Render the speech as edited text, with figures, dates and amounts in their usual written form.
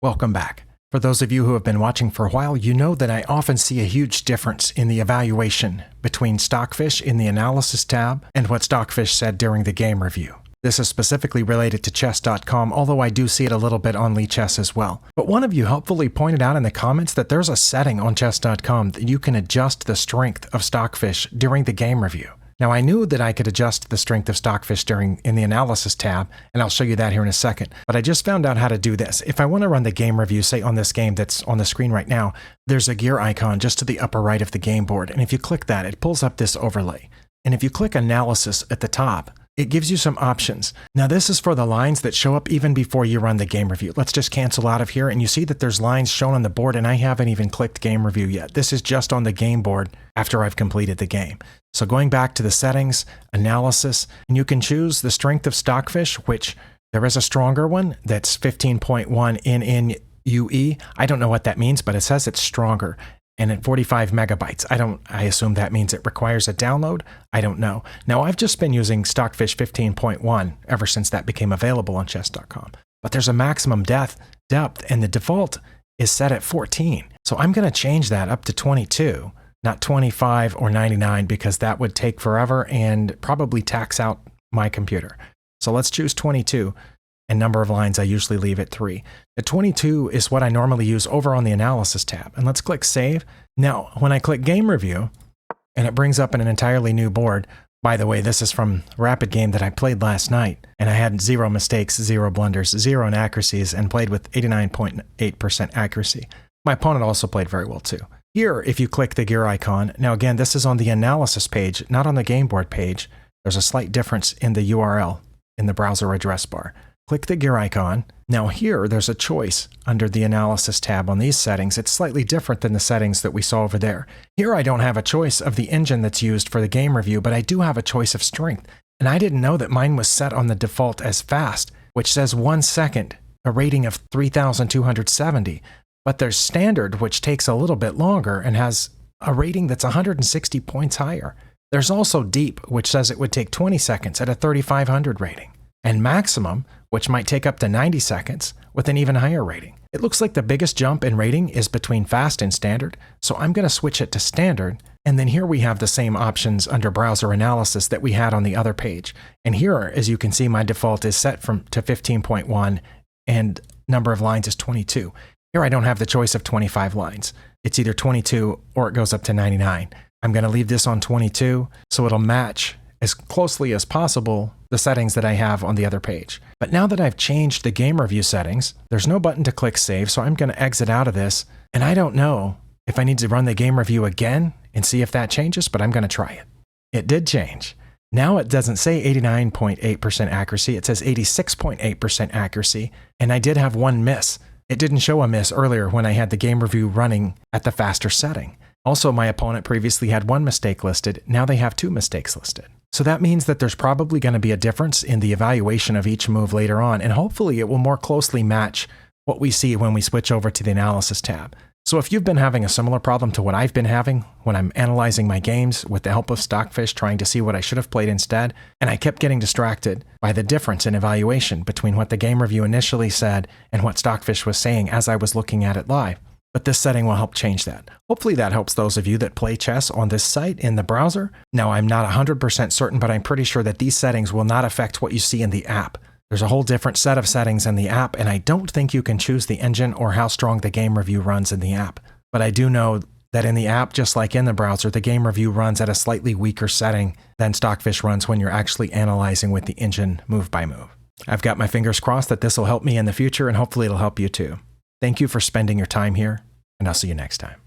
Welcome back. For those of you who have been watching for a while, you know that I often see a huge difference in the evaluation between Stockfish in the Analysis tab and what Stockfish said during the game review. This is specifically related to chess.com, although I do see it a little bit on Chess as well. But one of you helpfully pointed out in the comments that there's a setting on chess.com that you can adjust the strength of Stockfish during the game review. Now, I knew that I could adjust the strength of Stockfish in the Analysis tab, and I'll show you that here in a second, but I just found out how to do this. If I want to run the game review, say on this game that's on the screen right now, there's a gear icon just to the upper right of the game board, and if you click that, it pulls up this overlay. And if you click Analysis at the top, it gives you some options. Now, this is for the lines that show up even before you run the game review. Let's just cancel out of here, and you see that there's lines shown on the board, and I haven't even clicked game review yet. This is just on the game board after I've completed the game. So going back to the settings, Analysis, and you can choose the strength of Stockfish, which there is a stronger one that's 15.1 in UE. I don't know what that means, but it says it's stronger. And at 45 megabytes. I assume that means it requires a download. I don't know. Now, I've just been using Stockfish 15.1 ever since that became available on chess.com. But there's a maximum depth, and the default is set at 14. So I'm going to change that up to 22, not 25 or 99, because that would take forever and probably tax out my computer. So let's choose 22. And number of lines I usually leave at 3. The 22 is what I normally use over on the Analysis tab. And let's click Save. Now, when I click Game Review, and it brings up an entirely new board. By the way, this is from Rapid Game that I played last night, and I had 0 mistakes, 0 blunders, 0 inaccuracies, and played with 89.8% accuracy. My opponent also played very well too. Here, if you click the gear icon, now again, this is on the Analysis page, not on the game board page. There's a slight difference in the URL in the browser address bar. Click the gear icon. Now here, there's a choice under the Analysis tab on these settings. It's slightly different than the settings that we saw over there. Here, I don't have a choice of the engine that's used for the game review, but I do have a choice of strength. And I didn't know that mine was set on the default as fast, which says 1 second, a rating of 3,270. But there's standard, which takes a little bit longer and has a rating that's 160 points higher. There's also deep, which says it would take 20 seconds at a 3,500 rating. And maximum, which might take up to 90 seconds with an even higher rating. It looks like the biggest jump in rating is between fast and standard, so I'm going to switch it to standard, and then here we have the same options under browser analysis that we had on the other page. And here, as you can see, my default is set to 15.1 and number of lines is 22. Here I don't have the choice of 25 lines. It's either 22 or it goes up to 99. I'm going to leave this on 22 so it'll match as closely as possible the settings that I have on the other page. But now that I've changed the game review settings, there's no button to click save, so I'm going to exit out of this. And I don't know if I need to run the game review again and see if that changes, but I'm going to try it. It did change. Now it doesn't say 89.8% accuracy, it says 86.8% accuracy, and I did have one miss. It didn't show a miss earlier when I had the game review running at the faster setting. Also, my opponent previously had 1 mistake listed, now they have 2 mistakes listed. So that means that there's probably going to be a difference in the evaluation of each move later on, and hopefully it will more closely match what we see when we switch over to the Analysis tab. So if you've been having a similar problem to what I've been having when I'm analyzing my games with the help of Stockfish trying to see what I should have played instead, and I kept getting distracted by the difference in evaluation between what the game review initially said and what Stockfish was saying as I was looking at it live. But this setting will help change that. Hopefully that helps those of you that play chess on this site in the browser. Now, I'm not 100% certain, but I'm pretty sure that these settings will not affect what you see in the app. There's a whole different set of settings in the app, and I don't think you can choose the engine or how strong the game review runs in the app. But I do know that in the app, just like in the browser, the game review runs at a slightly weaker setting than Stockfish runs when you're actually analyzing with the engine move by move. I've got my fingers crossed that this will help me in the future, and hopefully it'll help you too. Thank you for spending your time here, and I'll see you next time.